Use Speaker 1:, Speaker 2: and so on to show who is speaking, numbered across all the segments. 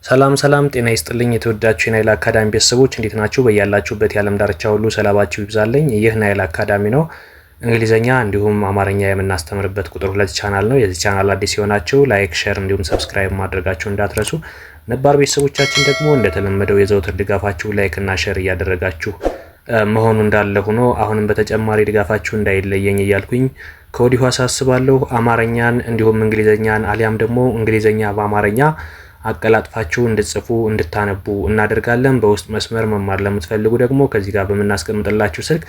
Speaker 1: ሰላም ጤና ይስጥልኝ የተወዳችሁ የናይል አካዳሚ ቤተሰቦች እንዴት ናችሁ? በያላችሁበት የዓለም ዳርቻ ሁሉ ሰላማችሁ ይብዛልኝ። ይህ ናይል አካዳሚ ነው። እንግሊዘኛ እንዲሁም አማርኛ የምናስተምርበት ቁጥር 2 ቻናል ነው። የዚህ ቻናል አዲስ የሆናችሁ ላይክ፣ ሼር እንዲሁም ሰብስክራይብ ማድረጋችሁ እንዳትረሱ። ነባር ቤተሰቦቻችን ደግሞ እንደተለመደው የዘውትር ድጋፋችሁ ላይክ እና ሼር እያደረጋችሁ መሆኑ እንዳለ ሆኖ አሁንም በተጨማሪ ድጋፋችሁ እንዳይለየኝ እያልኩኝ ከወዲሁ አሳስባለሁ። አማርኛን እንዲሁም እንግሊዘኛን አሊያም ደግሞ እንግሊዘኛ በአማርኛ አቀላጥፋችሁ እንድትጽፉ እንድታነቡ እናደርጋለን። በውስጥ መስመር መማር ለምትፈልጉ ደግሞ ከዚህ ጋር በመናስቀምጥላችሁ ስልክ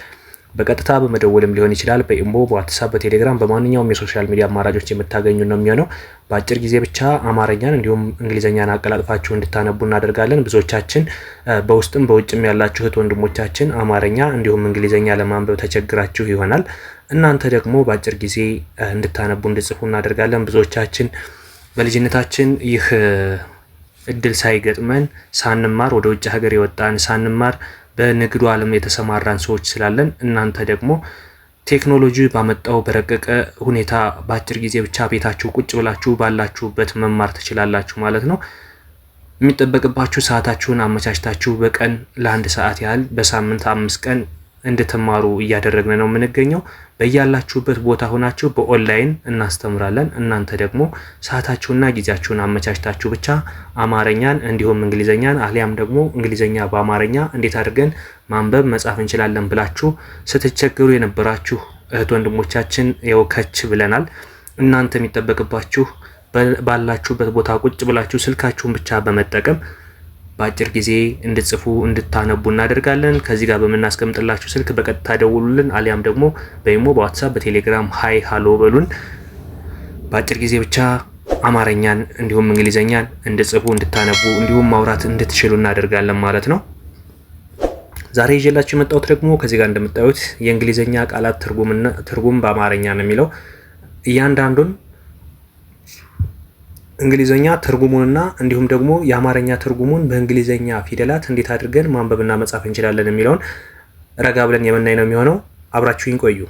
Speaker 1: በቀጥታ በመደወልም ሊሆን ይችላል። በኢሞ፣ በዋትስአፕ፣ በቴሌግራም በማንኛውም የሶሻል ሚዲያ አማራጮች የምታገኙ ነው የሚሆነው። በአጭር ጊዜ ብቻ አማርኛን እንዲሁም እንግሊዘኛን አቀላጥፋችሁ እንድታነቡ እናደርጋለን። ብዙዎቻችን በውስጥም በውጭም ያላችሁ እህት ወንድሞቻችን አማርኛ እንዲሁም እንግሊዘኛ ለማንበብ ተቸግራችሁ ይሆናል። እናንተ ደግሞ በአጭር ጊዜ እንድታነቡ እንድጽፉ እናደርጋለን። ብዙዎቻችን በልጅነታችን ይህ እድል ሳይገጥመን ሳንማር ወደ ውጭ ሀገር የወጣን ሳንማር በንግዱ ዓለም የተሰማራን ሰዎች ስላለን እናንተ ደግሞ ቴክኖሎጂ ባመጣው በረቀቀ ሁኔታ በአጭር ጊዜ ብቻ ቤታችሁ ቁጭ ብላችሁ ባላችሁበት መማር ትችላላችሁ ማለት ነው። የሚጠበቅባችሁ ሰዓታችሁን አመቻችታችሁ በቀን ለ1 ሰዓት ያህል በሳምንት 5 ቀን እንድትማሩ እያደረግን ነው የምንገኘው። በያላችሁበት ቦታ ሆናችሁ በኦንላይን እናስተምራለን። እናንተ ደግሞ ሰዓታችሁና ጊዜያችሁን አመቻችታችሁ ብቻ አማርኛን እንዲሁም እንግሊዘኛን አሊያም ደግሞ እንግሊዘኛ በአማርኛ እንዴት አድርገን ማንበብ መጻፍ እንችላለን ብላችሁ ስትቸገሩ የነበራችሁ እህት ወንድሞቻችን ያው ከች ብለናል። እናንተ የሚጠበቅባችሁ ባላችሁበት ቦታ ቁጭ ብላችሁ ስልካችሁን ብቻ በመጠቀም በአጭር ጊዜ እንድትጽፉ እንድታነቡ እናደርጋለን። ከዚህ ጋር በመናስቀምጥላችሁ ስልክ በቀጥታ ደውሉልን፣ አሊያም ደግሞ በኢሞ፣ በዋትስአፕ፣ በቴሌግራም ሃይ ሃሎ በሉን። በአጭር ጊዜ ብቻ አማርኛን እንዲሁም እንግሊዘኛን እንድትጽፉ እንድታነቡ እንዲሁም ማውራት እንድትችሉ እናደርጋለን ማለት ነው። ዛሬ ይዤላችሁ የመጣሁት ደግሞ ከዚህ ጋር እንደምታዩት የእንግሊዘኛ ቃላት ትርጉም በአማርኛ ነው የሚለው። እያንዳንዱን እንግሊዘኛ ትርጉሙንና እንዲሁም ደግሞ የአማርኛ ትርጉሙን በእንግሊዘኛ ፊደላት እንዴት አድርገን ማንበብና መጻፍ እንችላለን የሚለውን ረጋ ብለን የምናይ ነው የሚሆነው። አብራችሁኝ ቆዩ።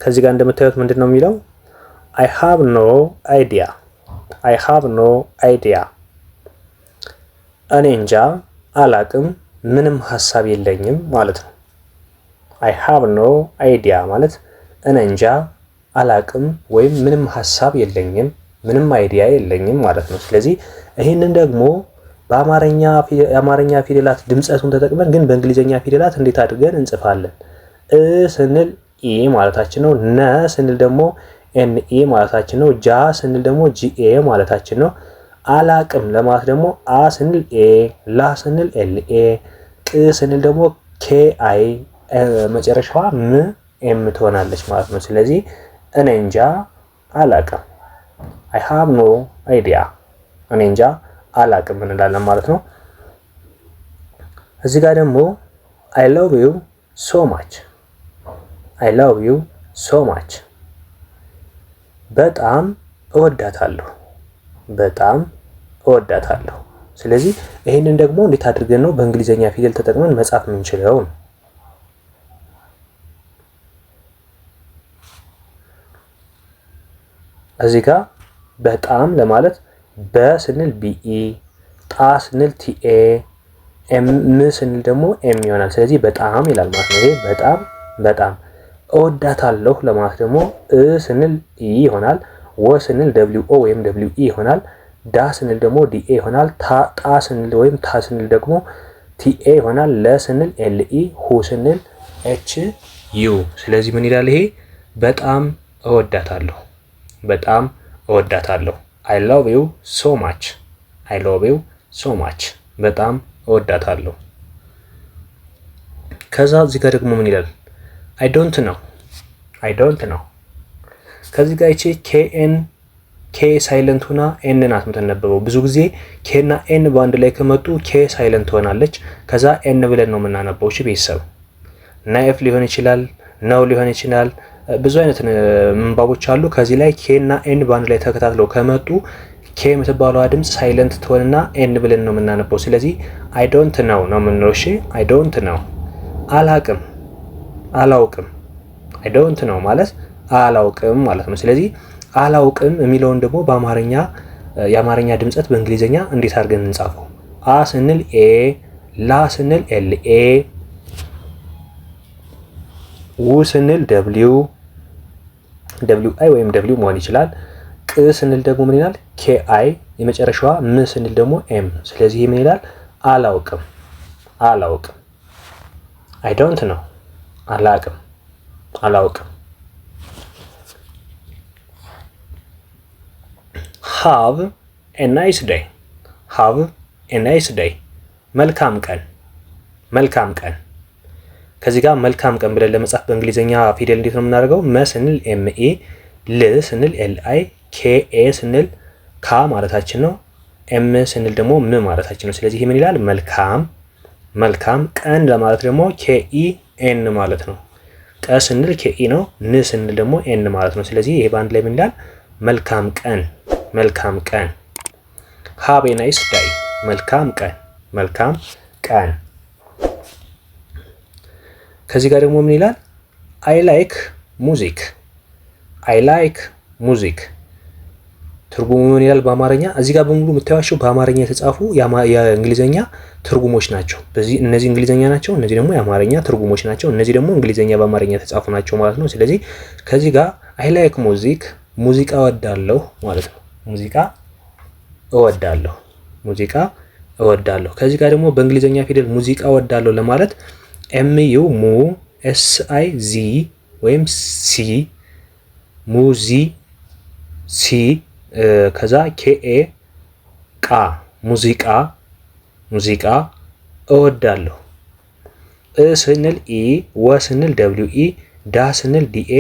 Speaker 1: ከዚህ ጋር እንደምታዩት ምንድን ነው የሚለው? I have no idea እኔ እንጃ አላቅም፣ ምንም ሀሳብ የለኝም ማለት ነው። I have no idea ማለት እኔ እንጃ አላቅም ወይም ምንም ሀሳብ የለኝም፣ ምንም አይዲያ የለኝም ማለት ነው። ስለዚህ ይህንን ደግሞ የአማርኛ ፊደላት ድምጸቱን ተጠቅመን ግን በእንግሊዘኛ ፊደላት እንዴት አድርገን እንጽፋለን? ስንል ኢ ማለታችን ነው። ነ ስንል ደግሞ ኤንኢ ማለታችን ነው። ጃ ስንል ደግሞ ጂኤ ማለታችን ነው። አላቅም ለማለት ደግሞ አ ስንል ኤ፣ ላ ስንል ኤልኤ፣ ቅ ስንል ደግሞ ኬአይ፣ መጨረሻዋ ም ኤም ትሆናለች ማለት ነው። ስለዚህ እኔ እንጃ አላቅም I have no idea እኔ እንጃ አላቅም እንላለን ማለት ነው። እዚህ ጋር ደግሞ I love you so much በጣም እወዳታለሁ። ስለዚህ ይሄንን ደግሞ እንዴት አድርገን ነው በእንግሊዘኛ ፊደል ተጠቅመን መጻፍ የምንችለው ነው። እዚህ ጋር በጣም ለማለት በስንል ቢኢ፣ ጣ ስንል ቲኤ፣ ኤም ስንል ደግሞ ኤም ይሆናል። ስለዚህ በጣም ይላል ማለት ነው። ይሄ በጣም እወዳታለሁ ለማለት ደግሞ ስንል ኢ ይሆናል። ወ ስንል ደብሊው ኦ ወይም ደብሊው ኢ ይሆናል። ዳ ስንል ደግሞ ዲኤ ይሆናል። ጣ ስንል ወይም ታ ስንል ደግሞ ቲኤ ይሆናል። ለ ስንል ኤልኢ፣ ሁ ስንል ኤች ዩ። ስለዚህ ምን ይላል ይሄ? በጣም እወዳታለሁ። I love you so much በጣም እወዳታለሁ። ከዛ እዚህ ጋር ደግሞ ምን ይላል? I don't know ከዚህ ጋር እቺ ኬ ሳይለንት ሆና ኤን ናት የምትነበበው። ብዙ ጊዜ ኬ እና ኤን በአንድ ላይ ከመጡ ኬ ሳይለንት ሆናለች። ከዛ ኤን ብለን ነው የምናነበው። እሺ ቤተሰብ ናይፍ ሊሆን ይችላል፣ ነው ሊሆን ይችላል። ብዙ አይነት ምንባቦች አሉ። ከዚህ ላይ ኬ እና ኤን በአንድ ላይ ተከታትለው ከመጡ ኬ የምትባለዋ ድምጽ ሳይለንት ትሆንና ኤን ብለን ነው የምናነበው። ስለዚህ I don't know ነው የምንለው። እሺ I don't know አላውቅም አይ ዶንት ኖው ማለት አላውቅም ማለት ነው። ስለዚህ አላውቅም የሚለውን ደግሞ በአማርኛ የአማርኛ ድምጸት በእንግሊዘኛ እንዴት አድርገን እንጻፈው? አ ስንል ኤ፣ ላ ስንል ኤል ኤ፣ ው ስንል ደብሊው አይ ወይም ደብሊው መሆን ይችላል። ቅ ስንል ደግሞ ምን ይላል? ኬ አይ፣ የመጨረሻዋ ም ስንል ደግሞ ኤም። ስለዚህ ምን ይላል? አላውቅም። አይ ዶንት ኖው አላውቅም። have a nice day መልካም ቀን። ከዚህ ጋር መልካም ቀን ብለን ለመጻፍ በእንግሊዘኛ ፊደል እንዴት ነው የምናደርገው? መ ስንል ኤም ኤ፣ ል ስንል ኤል አይ፣ ኬ ኤ ስንል ካ ማለታችን ነው። ኤም ስንል ደግሞ ም ማለታችን ነው። ስለዚህ ምን ይላል? መልካም ቀን ለማለት ደግሞ ኬ ኢ ኤን ማለት ነው። ቀ ስንል ኬ ኢ ነው። ን ስንል ደግሞ ኤን ማለት ነው። ስለዚህ ይሄ በአንድ ላይ ምን ይላል? መልካም ቀን። ሃቭ ኤ ናይስ ዳይ መልካም ቀን። ከዚህ ጋር ደግሞ ምን ይላል? አይ ላይክ ሙዚክ ትርጉሙ ምን ይላል በአማርኛ? እዚህ ጋር በሙሉ የምታዩዋቸው በአማርኛ የተጻፉ የእንግሊዘኛ ትርጉሞች ናቸው። እነዚህ እንግሊዘኛ ናቸው፣ እነዚህ ደግሞ የአማርኛ ትርጉሞች ናቸው። እነዚህ ደግሞ እንግሊዘኛ በአማርኛ የተጻፉ ናቸው ማለት ነው። ስለዚህ ከዚህ ጋር አይ ላይክ ሙዚቃ እወዳለሁ ማለት ነው። ሙዚቃ እወዳለሁ። ከዚህ ጋር ደግሞ በእንግሊዘኛ ፊደል ሙዚቃ እወዳለሁ ለማለት ኤም ዩ ሙ፣ ኤስ አይ ዚ ወይም ሲ፣ ሲ ከዛ ኬኤ ቃ ሙዚቃ እወዳለሁ። እ ስንል ኢ፣ ወ ስንል ደብሊው ኢ፣ ዳ ስንል ዲኤ፣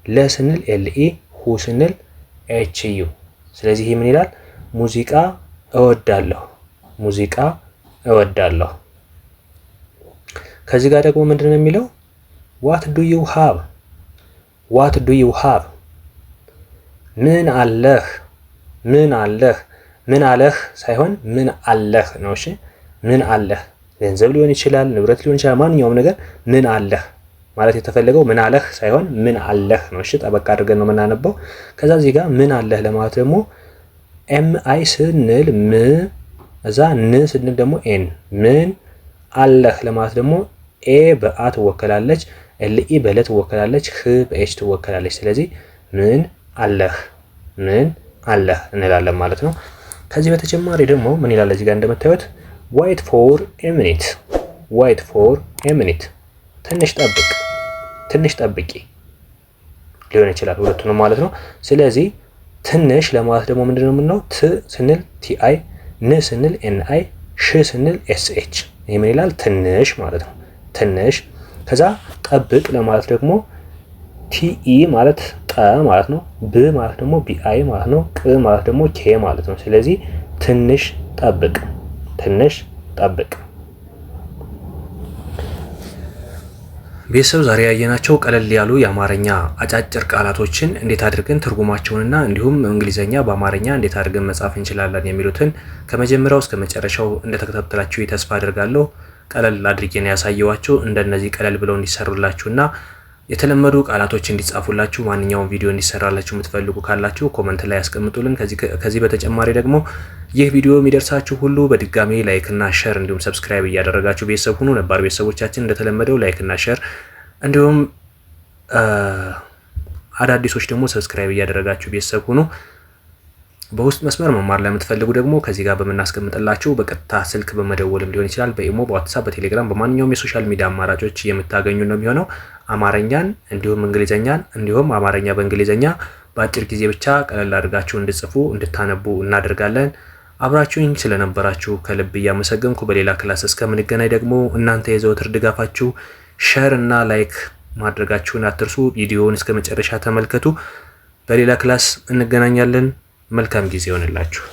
Speaker 1: ለ ስንል ኤልኢ፣ ሁ ስንል ኤች ዩ። ስለዚህ ምን ይላል? ሙዚቃ እወዳለሁ። ከዚህ ጋር ደግሞ ምንድነው የሚለው? ዋት ዱ ዩ ሃቭ ምን አለህ ሳይሆን ምን አለህ ነው። እሺ ምን አለህ? ገንዘብ ሊሆን ይችላል፣ ንብረት ሊሆን ይችላል፣ ማንኛውም ነገር ምን አለህ ማለት የተፈለገው ምን አለህ ሳይሆን ምን አለህ ነው። እሺ ጠበቃ አድርገን ነው የምናነበው። ከዛ እዚህ ጋር ምን አለህ ለማለት ደግሞ ኤም አይ ስንል ም፣ እዛ ን ስንል ደግሞ ኤን። ምን አለህ ለማለት ደግሞ ኤ በአ ትወከላለች፣ ኤልኢ በለ ትወከላለች፣ ህ በኤች ትወከላለች። ስለዚህ ምን አለህ እንላለን ማለት ነው። ከዚህ በተጨማሪ ደግሞ ምን ይላል እዚህ ጋር እንደምታዩት wait for a minute ትንሽ ጠብቂ ሊሆን ይችላል፣ ሁለቱንም ማለት ነው። ስለዚህ ትንሽ ለማለት ደግሞ ምንድነው የምንለው? ት ስንል ቲ አይ፣ ን ስንል ኤን አይ፣ ሽ ስንል ኤስ ኤች። ይሄ ምን ይላል? ትንሽ ማለት ነው። ትንሽ። ከዛ ጠብቅ ለማለት ደግሞ ቲኢ ማለት ጠ ማለት ነው። ብ ማለት ደግሞ ቢአይ ማለት ነው። ቅ ማለት ደግሞ ኬ ማለት ነው። ስለዚህ ትንሽ ጠብቅ። ቤተሰብ ዛሬ ያየናቸው ቀለል ያሉ የአማርኛ አጫጭር ቃላቶችን እንዴት አድርገን ትርጉማቸውንና እንዲሁም እንግሊዘኛ በአማርኛ እንዴት አድርገን መጻፍ እንችላለን የሚሉትን ከመጀመሪያው እስከ መጨረሻው እንደተከታተላችሁ ተስፋ አድርጋለሁ። ቀለል አድርጌ ነው ያሳየዋችሁ። እንደነዚህ ቀለል ብለው እንዲሰሩላችሁና የተለመዱ ቃላቶች እንዲጻፉላችሁ ማንኛውም ቪዲዮ እንዲሰራላችሁ የምትፈልጉ ካላችሁ ኮመንት ላይ ያስቀምጡልን። ከዚህ በተጨማሪ ደግሞ ይህ ቪዲዮ የሚደርሳችሁ ሁሉ በድጋሚ ላይክ እና ሼር እንዲሁም ሰብስክራይብ እያደረጋችሁ ቤተሰብ ሁኑ። ነባር ቤተሰቦቻችን እንደተለመደው ላይክ እና ሼር እንዲሁም አዳዲሶች ደግሞ ሰብስክራይብ እያደረጋችሁ ቤተሰብ ሁኑ። በውስጥ መስመር መማር ለምትፈልጉ ደግሞ ከዚህ ጋር በመናስቀምጥላችሁ በቀጥታ ስልክ በመደወልም ሊሆን ይችላል። በኢሞ፣ በዋትስአፕ፣ በቴሌግራም በማንኛውም የሶሻል ሚዲያ አማራጮች የምታገኙ ነው የሚሆነው። አማርኛን እንዲሁም እንግሊዘኛን እንዲሁም አማርኛ በእንግሊዘኛ በአጭር ጊዜ ብቻ ቀለል አድርጋችሁ እንድጽፉ እንድታነቡ እናደርጋለን። አብራችሁኝ ስለነበራችሁ ከልብ እያመሰገንኩ በሌላ ክላስ እስከምንገናኝ ደግሞ እናንተ የዘወትር ድጋፋችሁ ሼር እና ላይክ ማድረጋችሁን አትርሱ። ቪዲዮውን እስከ መጨረሻ ተመልከቱ። በሌላ ክላስ እንገናኛለን። መልካም ጊዜ ይሆንላችሁ።